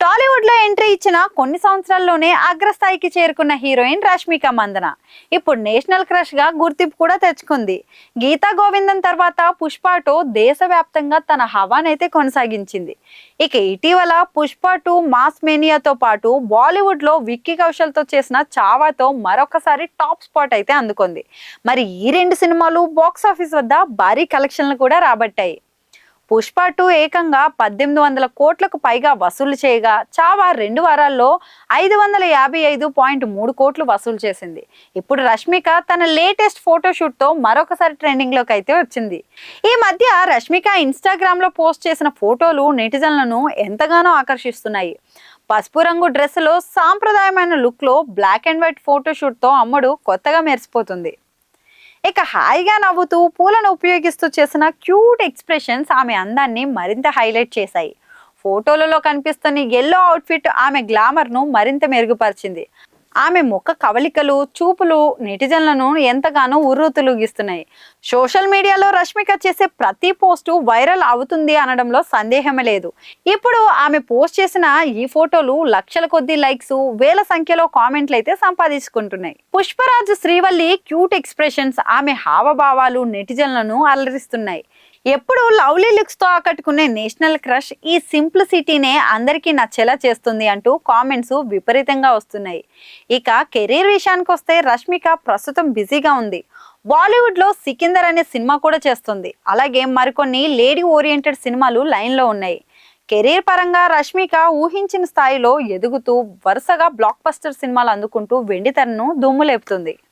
టాలీవుడ్ లో ఎంట్రీ ఇచ్చిన కొన్ని సంవత్సరాల్లోనే అగ్రస్థాయికి చేరుకున్న హీరోయిన్ రష్మిక మందన ఇప్పుడు నేషనల్ క్రష్ గా గుర్తింపు కూడా తెచ్చుకుంది. గీతా గోవిందం తర్వాత పుష్ప 2 దేశవ్యాప్తంగా తన హవానైతే కొనసాగించింది. ఇక ఇటీవల పుష్ప 2 మాస్ మేనియాతో పాటు బాలీవుడ్ లో విక్కీ కౌశల్ తో చేసిన చావాతో మరొకసారి టాప్ స్పాట్ అయితే అందుకుంది. మరి ఈ రెండు సినిమాలు బాక్స్ ఆఫీస్ వద్ద భారీ కలెక్షన్లు కూడా రాబట్టాయి. పుష్ప 2 ఏకంగా 1800 కోట్లకు పైగా వసూలు చేయగా చావా 2 వారాల్లో 555.3 కోట్లు వసూలు చేసింది. ఇప్పుడు రష్మిక తన లేటెస్ట్ ఫోటోషూట్ తో మరొకసారి ట్రెండింగ్ లోకి అయితే వచ్చింది. ఈ మధ్య రష్మిక ఇన్స్టాగ్రామ్ లో పోస్ట్ చేసిన ఫోటోలు నెటిజన్లను ఎంతగానో ఆకర్షిస్తున్నాయి. పసుపు రంగు డ్రెస్సులో సాంప్రదాయమైన లుక్ లో బ్లాక్ అండ్ వైట్ ఫోటోషూట్ తో అమ్మడు కొత్తగా మెరిసిపోతుంది. ఇక హాయిగా నవ్వుతూ పూలను ఉపయోగిస్తూ చేసిన క్యూట్ ఎక్స్ప్రెషన్స్ ఆమె అందాన్ని మరింత హైలైట్ చేశాయి. ఫోటోలలో కనిపిస్తున్న ఎల్లో అవుట్ఫిట్ ఆమె గ్లామర్ ను మరింత మెరుగుపరిచింది. ఆమె ముఖ కవలికలు చూపులు నెటిజన్లను ఎంతగానో ఉర్రూతులుగిస్తున్నాయి. సోషల్ మీడియాలో రష్మిక చేసే ప్రతి పోస్టు వైరల్ అవుతుంది అనడంలో సందేహమే లేదు. ఇప్పుడు ఆమె పోస్ట్ చేసిన ఈ ఫోటోలు లక్షల కొద్ది లైక్స్, వేల సంఖ్యలో కామెంట్లు అయితే సంపాదించుకుంటున్నాయి. పుష్పరాజు శ్రీవల్లి క్యూట్ ఎక్స్ప్రెషన్స్, ఆమె హావభావాలు నెటిజన్లను అలరిస్తున్నాయి. ఎప్పుడు లవ్లీ లుక్స్ తో ఆకట్టుకునే నేషనల్ క్రష్ ఈ సింప్లిసిటీనే అందరికీ నచ్చేలా చేస్తుంది అంటూ కామెంట్స్ విపరీతంగా వస్తున్నాయి. ఇక కెరీర్ విషయానికి వస్తే రష్మిక ప్రస్తుతం బిజీగా ఉంది. బాలీవుడ్ లో సికిందర్ అనే సినిమా కూడా చేస్తుంది. అలాగే మరికొన్ని లేడీ ఓరియంటెడ్ సినిమాలు లైన్ లో ఉన్నాయి. కెరీర్ పరంగా రష్మిక ఊహించిన స్థాయిలో ఎదుగుతూ వరుసగా బ్లాక్ బస్టర్ సినిమాలు అందుకుంటూ వెండితెరను దుమ్ము లేపుతుంది.